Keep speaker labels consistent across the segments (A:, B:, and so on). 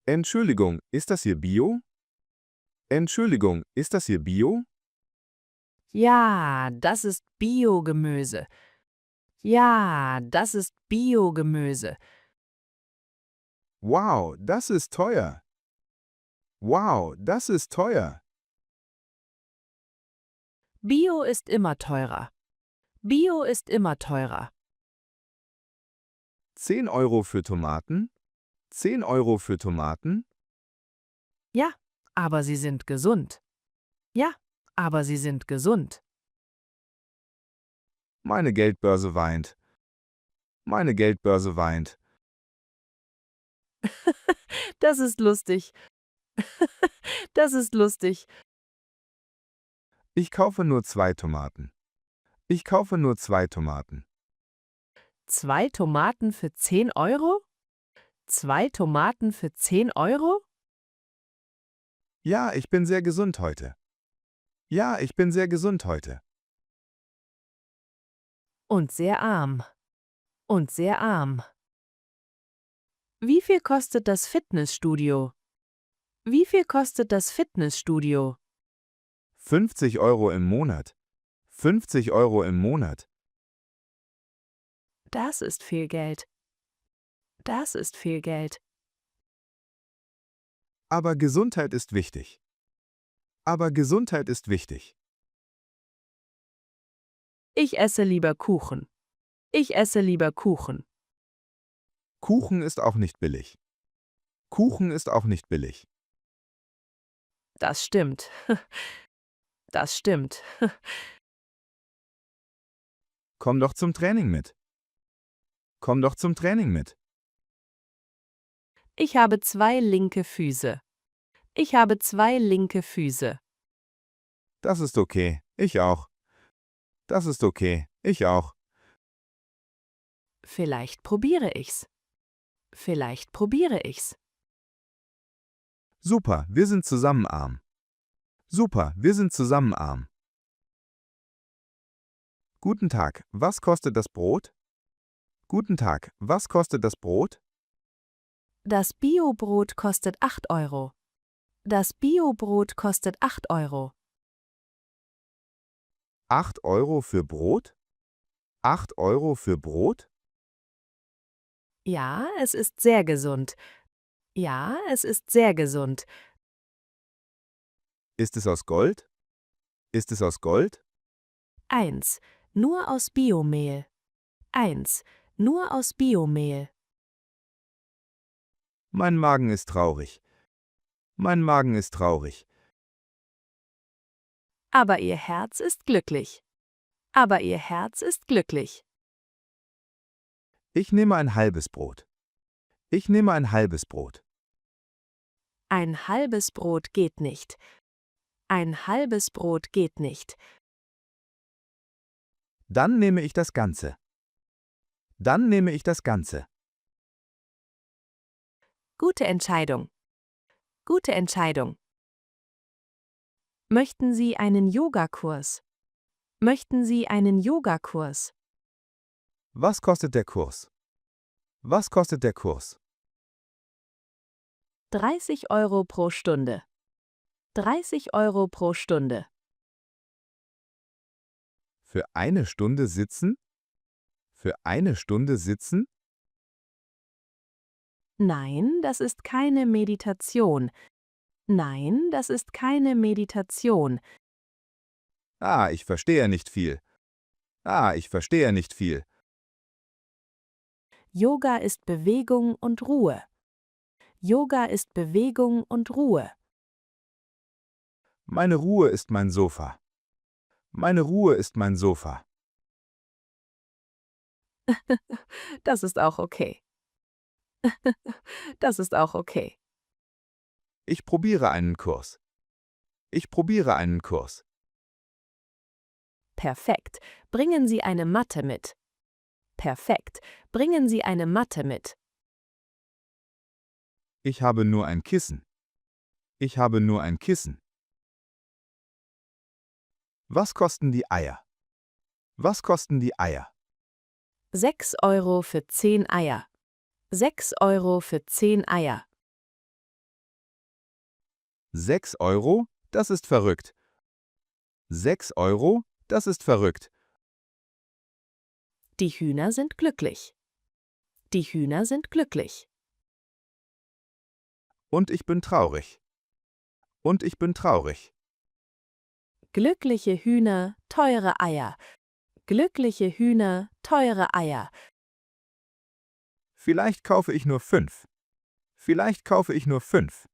A: Entschuldigung, ist das hier Bio? Entschuldigung, ist das hier Bio?
B: Ja, das ist Biogemüse. Ja, das ist Biogemüse.
A: Wow, das ist teuer. Wow, das ist teuer.
B: Bio ist immer teurer. Bio ist immer teurer.
A: 10 € für Tomaten? 10 € für Tomaten?
B: Ja, aber sie sind gesund. Ja, aber sie sind gesund.
A: Meine Geldbörse weint. Meine Geldbörse weint.
B: Das ist lustig. Das ist lustig.
A: Ich kaufe nur 2 Tomaten. Ich kaufe nur 2 Tomaten.
B: 2 Tomaten für 10 €? 2 Tomaten für 10 €?
A: Ja, ich bin sehr gesund heute. Ja, ich bin sehr gesund heute.
B: Und sehr arm. Und sehr arm. Wie viel kostet das Fitnessstudio? Wie viel kostet das Fitnessstudio?
A: 50 € im Monat. 50 € im Monat.
B: Das ist viel Geld. Das ist viel Geld.
A: Aber Gesundheit ist wichtig. Aber Gesundheit ist wichtig.
B: Ich esse lieber Kuchen. Ich esse lieber Kuchen.
A: Kuchen ist auch nicht billig. Kuchen ist auch nicht billig.
B: Das stimmt. Das stimmt.
A: Komm doch zum Training mit. Komm doch zum Training mit.
B: Ich habe 2 linke Füße. Ich habe 2 linke Füße.
A: Das ist okay. Ich auch. Das ist okay. Ich auch.
B: Vielleicht probiere ich's. Vielleicht probiere ich's.
A: Super, wir sind zusammen arm. Super, wir sind zusammen arm. Guten Tag, was kostet das Brot? Guten Tag, was kostet das Brot?
B: Das Biobrot kostet 8 €. Das Biobrot kostet 8 €.
A: 8 € für Brot? 8 € für Brot?
B: Ja, es ist sehr gesund. Ja, es ist sehr gesund.
A: Ist es aus Gold? Ist es aus Gold?
B: 1. Nur aus Biomehl. 1. Nur aus Biomehl.
A: Mein Magen ist traurig. Mein Magen ist traurig.
B: Aber ihr Herz ist glücklich. Aber ihr Herz ist glücklich.
A: Ich nehme ein halbes Brot. Ich nehme ein halbes Brot.
B: Ein halbes Brot geht nicht. Ein halbes Brot geht nicht.
A: Dann nehme ich das Ganze. Dann nehme ich das Ganze.
B: Gute Entscheidung. Gute Entscheidung. Möchten Sie einen Yogakurs? Möchten Sie einen Yogakurs?
A: Was kostet der Kurs? Was kostet der Kurs?
B: 30 € pro Stunde. 30 € pro Stunde.
A: Für eine Stunde sitzen? Für eine Stunde sitzen?
B: Nein, das ist keine Meditation. Nein, das ist keine Meditation.
A: Ah, ich verstehe nicht viel. Ah, ich verstehe nicht viel.
B: Yoga ist Bewegung und Ruhe. Yoga ist Bewegung und Ruhe.
A: Meine Ruhe ist mein Sofa. Meine Ruhe ist mein Sofa.
B: Das ist auch okay. Das ist auch okay.
A: Ich probiere einen Kurs. Ich probiere einen Kurs.
B: Perfekt. Bringen Sie eine Matte mit. Perfekt. Bringen Sie eine Matte mit.
A: Ich habe nur ein Kissen. Ich habe nur ein Kissen. Was kosten die Eier? Was kosten die Eier?
B: 6 € für 10 Eier. 6 € für 10 Eier.
A: 6 €? Das ist verrückt. 6 €? Das ist verrückt.
B: Die Hühner sind glücklich. Die Hühner sind glücklich.
A: Und ich bin traurig. Und ich bin traurig.
B: Glückliche Hühner, teure Eier. Glückliche Hühner, teure Eier.
A: Vielleicht kaufe ich nur 5. Vielleicht kaufe ich nur 5.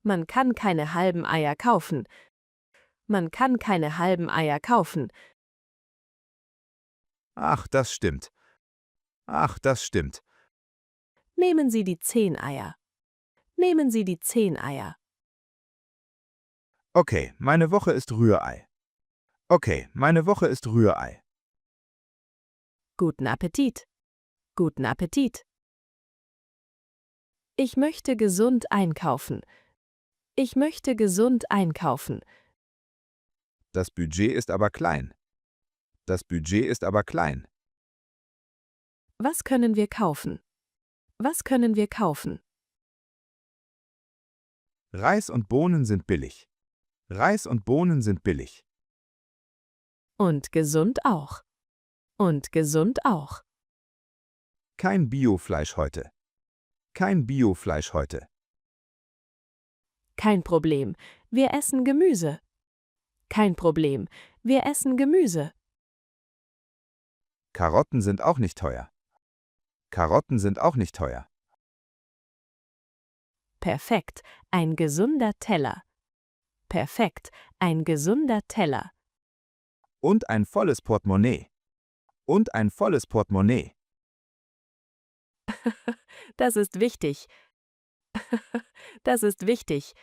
B: Man kann keine halben Eier kaufen. Man kann keine halben Eier kaufen.
A: Ach, das stimmt. Ach, das stimmt.
B: Nehmen Sie die 10 Eier. Nehmen Sie die 10 Eier.
A: Okay, meine Woche ist Rührei. Okay, meine Woche ist Rührei.
B: Guten Appetit. Guten Appetit. Ich möchte gesund einkaufen. Ich möchte gesund einkaufen.
A: Das Budget ist aber klein. Das Budget ist aber klein.
B: Was können wir kaufen? Was können wir kaufen?
A: Reis und Bohnen sind billig. Reis und Bohnen sind billig.
B: Und gesund auch. Und gesund auch.
A: Kein Biofleisch heute. Kein Biofleisch heute.
B: Kein Problem. Wir essen Gemüse. Kein Problem. Wir essen Gemüse.
A: Karotten sind auch nicht teuer. Karotten sind auch nicht teuer.
B: Perfekt. Ein gesunder Teller. Perfekt. Ein gesunder Teller.
A: Und ein volles Portemonnaie. Und ein volles Portemonnaie.
B: Das ist wichtig. Das ist wichtig.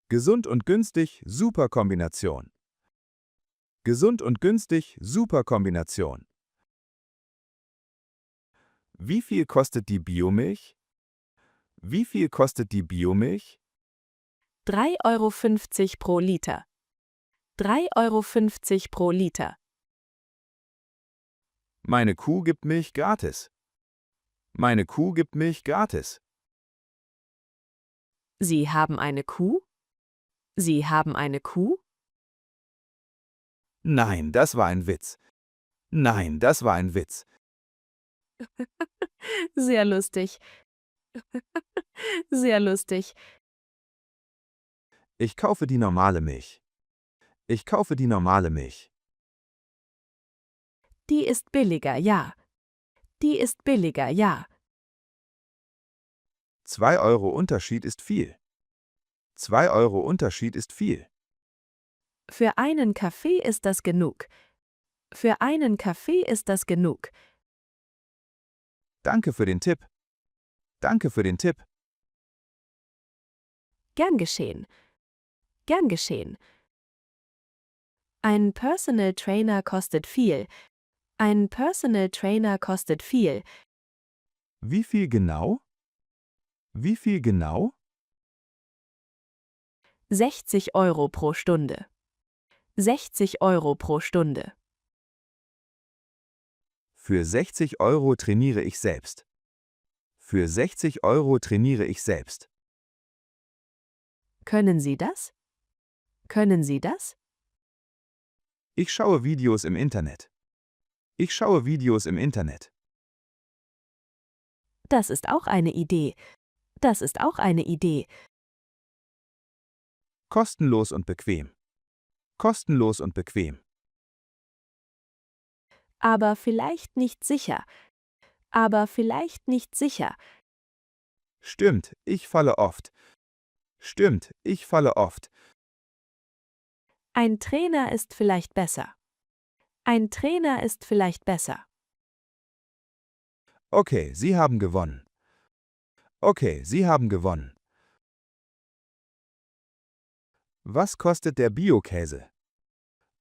A: Gesund und günstig, super Kombination. Gesund und günstig, super Kombination. Wie viel kostet die Biomilch? Wie viel kostet die Biomilch?
B: 3,50 € pro Liter. 3,50 € pro Liter.
A: Meine Kuh gibt Milch gratis. Meine Kuh gibt Milch gratis.
B: Sie haben eine Kuh? Sie haben eine Kuh?
A: Nein, das war ein Witz. Nein, das war ein Witz.
B: Sehr lustig. Sehr lustig.
A: Ich kaufe die normale Milch. Ich kaufe die normale Milch.
B: Die ist billiger, ja. Die ist billiger, ja.
A: 2 € Unterschied ist viel. 2 € Unterschied ist viel.
B: Für einen Kaffee ist das genug. Für einen Kaffee ist das genug.
A: Danke für den Tipp. Danke für den Tipp.
B: Gern geschehen. Gern geschehen. Ein Personal Trainer kostet viel. Ein Personal Trainer kostet viel.
A: Wie viel genau? Wie viel genau?
B: 60 € pro Stunde. 60 € pro Stunde.
A: Für 60 € trainiere ich selbst. Für 60 € trainiere ich selbst.
B: Können Sie das? Können Sie das?
A: Ich schaue Videos im Internet. Ich schaue Videos im Internet.
B: Das ist auch eine Idee. Das ist auch eine Idee.
A: Kostenlos und bequem. Kostenlos und bequem.
B: Aber vielleicht nicht sicher. Aber vielleicht nicht sicher.
A: Stimmt, ich falle oft. Stimmt, ich falle oft.
B: Ein Trainer ist vielleicht besser. Ein Trainer ist vielleicht besser.
A: Okay, Sie haben gewonnen. Okay, Sie haben gewonnen. Was kostet der Biokäse?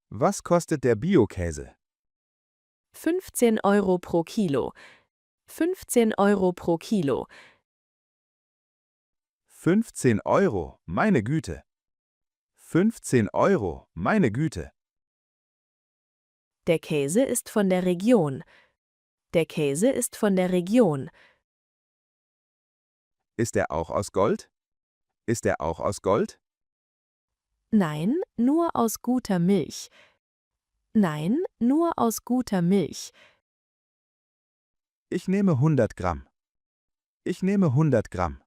A: Was kostet der Biokäse?
B: 15 € pro Kilo. 15 € pro Kilo.
A: 15 €, meine Güte. 15 €, meine Güte.
B: Der Käse ist von der Region. Der Käse ist von der Region.
A: Ist er auch aus Gold? Ist er auch aus Gold?
B: Nein, nur aus guter Milch. Nein, nur aus guter Milch.
A: Ich nehme 100 Gramm. Ich nehme 100 Gramm.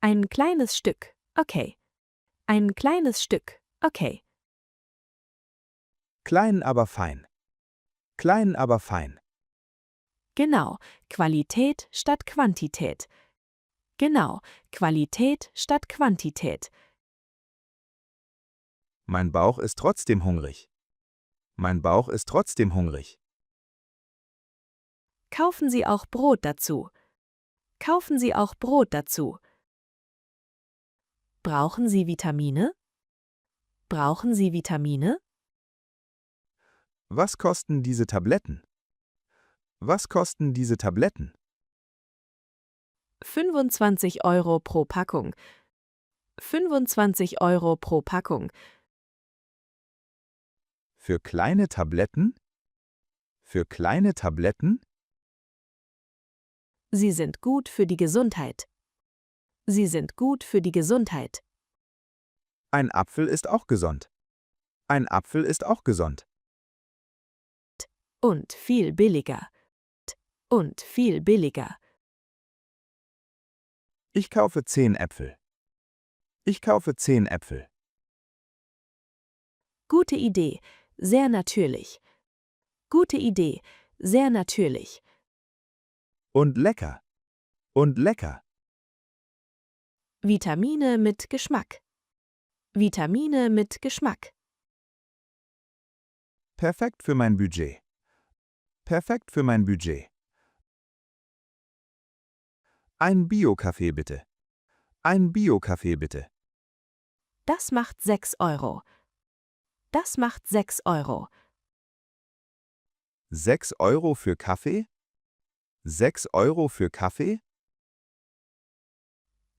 B: Ein kleines Stück, okay. Ein kleines Stück, okay.
A: Klein, aber fein. Klein, aber fein.
B: Genau, Qualität statt Quantität. Genau, Qualität statt Quantität.
A: Mein Bauch ist trotzdem hungrig. Mein Bauch ist trotzdem hungrig.
B: Kaufen Sie auch Brot dazu. Kaufen Sie auch Brot dazu. Brauchen Sie Vitamine? Brauchen Sie Vitamine?
A: Was kosten diese Tabletten? Was kosten diese Tabletten?
B: 25 Euro pro Packung. 25 Euro pro Packung.
A: Für kleine Tabletten? Für kleine Tabletten?
B: Sie sind gut für die Gesundheit. Sie sind gut für die Gesundheit.
A: Ein Apfel ist auch gesund. Ein Apfel ist auch gesund.
B: Und viel billiger. Und viel billiger.
A: Ich kaufe 10 Äpfel. Ich kaufe 10 Äpfel.
B: Gute Idee, sehr natürlich. Gute Idee, sehr natürlich.
A: Und lecker. Und lecker.
B: Vitamine mit Geschmack. Vitamine mit Geschmack.
A: Perfekt für mein Budget. Perfekt für mein Budget. Ein Bio-Kaffee bitte. Ein Bio-Kaffee bitte.
B: Das macht 6 Euro. Das macht 6 Euro.
A: 6 Euro für Kaffee? 6 Euro für Kaffee?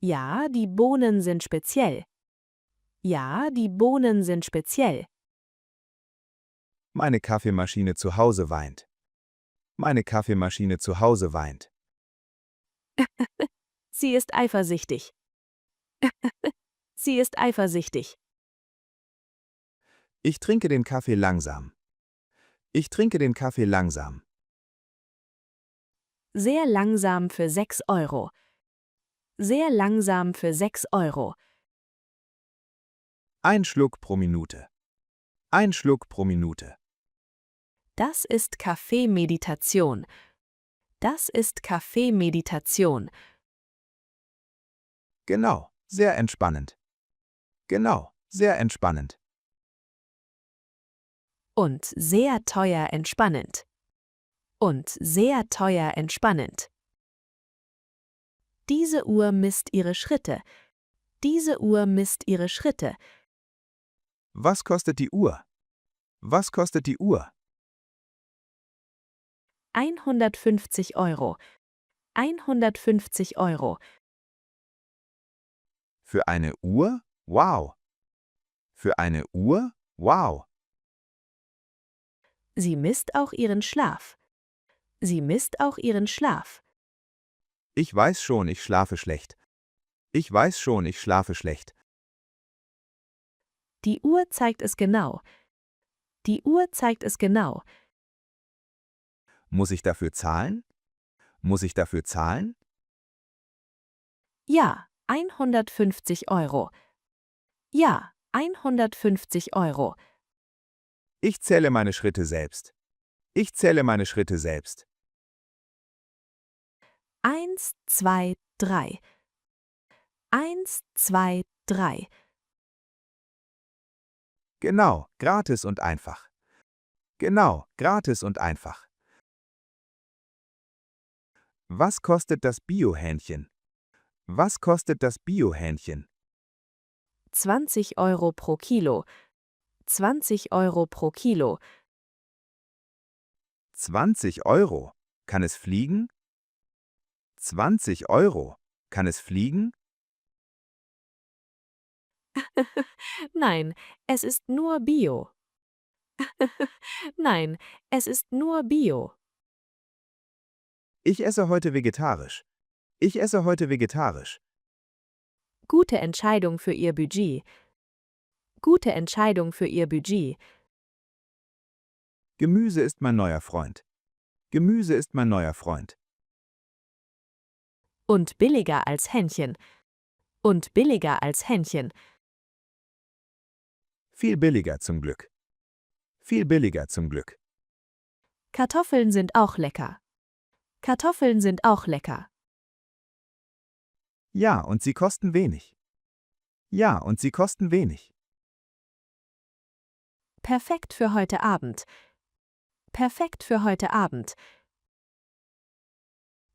B: Ja, die Bohnen sind speziell. Ja, die Bohnen sind speziell.
A: Meine Kaffeemaschine zu Hause weint. Meine Kaffeemaschine zu Hause weint.
B: Sie ist eifersüchtig. Sie ist eifersüchtig.
A: Ich trinke den Kaffee langsam. Ich trinke den Kaffee langsam.
B: Sehr langsam für 6 Euro. Sehr langsam für 6 Euro.
A: Ein Schluck pro Minute. Ein Schluck pro Minute.
B: Das ist Kaffeemeditation. Das ist Kaffeemeditation.
A: Genau, sehr entspannend. Genau, sehr entspannend.
B: Und sehr teuer entspannend. Und sehr teuer entspannend. Diese Uhr misst Ihre Schritte. Diese Uhr misst Ihre Schritte.
A: Was kostet die Uhr? Was kostet die Uhr?
B: 150 Euro. 150 Euro.
A: Für eine Uhr? Wow. Für eine Uhr? Wow.
B: Sie misst auch Ihren Schlaf. Sie misst auch Ihren Schlaf.
A: Ich weiß schon, ich schlafe schlecht. Ich weiß schon, ich schlafe schlecht.
B: Die Uhr zeigt es genau. Die Uhr zeigt es genau.
A: Muss ich dafür zahlen? Muss ich dafür zahlen?
B: Ja, 150 Euro. Ja, 150 Euro.
A: Ich zähle meine Schritte selbst. Ich zähle meine Schritte selbst.
B: 1, 2, 3. 1, 2, 3.
A: Genau, gratis und einfach. Genau, gratis und einfach. Was kostet das Biohähnchen? Was kostet das Biohähnchen?
B: 20 Euro pro Kilo. 20 Euro pro Kilo.
A: 20 Euro. Kann es fliegen? 20 Euro. Kann es fliegen?
B: Nein, es ist nur Bio. Nein, es ist nur Bio.
A: Ich esse heute vegetarisch. Ich esse heute vegetarisch.
B: Gute Entscheidung für Ihr Budget. Gute Entscheidung für Ihr Budget.
A: Gemüse ist mein neuer Freund. Gemüse ist mein neuer Freund.
B: Und billiger als Hähnchen. Und billiger als Hähnchen.
A: Viel billiger zum Glück. Viel billiger zum Glück.
B: Kartoffeln sind auch lecker. Kartoffeln sind auch lecker.
A: Ja, und sie kosten wenig. Ja, und sie kosten wenig.
B: Perfekt für heute Abend. Perfekt für heute Abend.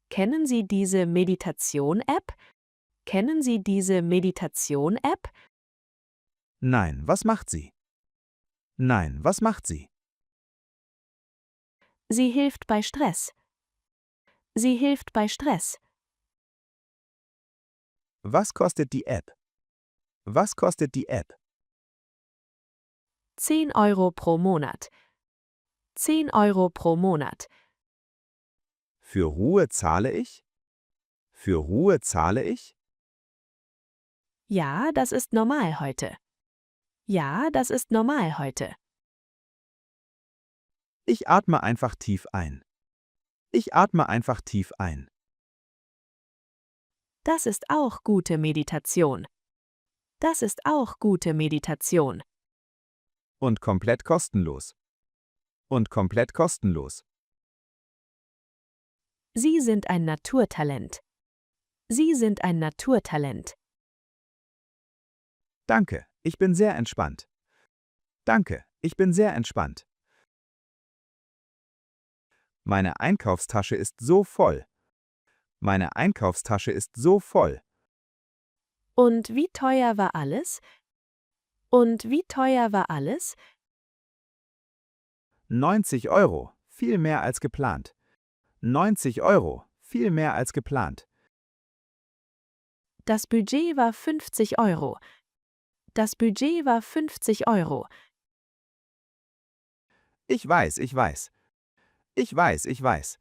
B: Kennen Sie diese Meditation-App? Kennen Sie diese Meditation-App?
A: Nein, was macht sie? Nein, was macht sie?
B: Sie hilft bei Stress. Sie hilft bei Stress.
A: Was kostet die App? Was kostet die App?
B: 10 Euro pro Monat. 10 Euro pro Monat.
A: Für Ruhe zahle ich? Für Ruhe zahle ich?
B: Ja, das ist normal heute. Ja, das ist normal heute.
A: Ich atme einfach tief ein. Ich atme einfach tief ein.
B: Das ist auch gute Meditation. Das ist auch gute Meditation.
A: Und komplett kostenlos. Und komplett kostenlos.
B: Sie sind ein Naturtalent. Sie sind ein Naturtalent.
A: Danke, ich bin sehr entspannt. Danke, ich bin sehr entspannt. Meine Einkaufstasche ist so voll. Meine Einkaufstasche ist so voll.
B: Und wie teuer war alles? Und wie teuer war alles?
A: 90 Euro, viel mehr als geplant. 90 Euro, viel mehr als geplant.
B: Das Budget war 50 Euro. Das Budget war 50 Euro.
A: Ich weiß, ich weiß. Ich weiß, ich weiß.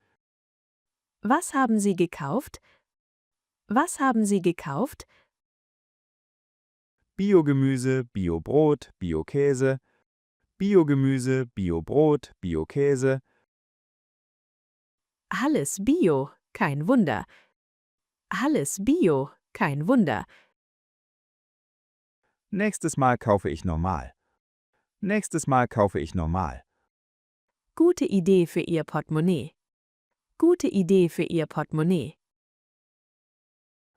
B: Was haben Sie gekauft? Was haben Sie gekauft?
A: Biogemüse, Biobrot, Biokäse. Biogemüse, Biobrot, Biokäse.
B: Alles Bio, kein Wunder. Alles Bio, kein Wunder.
A: Nächstes Mal kaufe ich normal. Nächstes Mal kaufe ich normal.
B: Gute Idee für Ihr Portemonnaie. Gute Idee für Ihr Portemonnaie.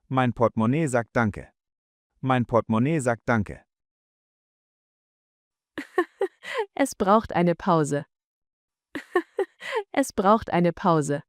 A: Mein Portemonnaie sagt Danke. Mein Portemonnaie sagt Danke.
B: Es braucht eine Pause. Es braucht eine Pause.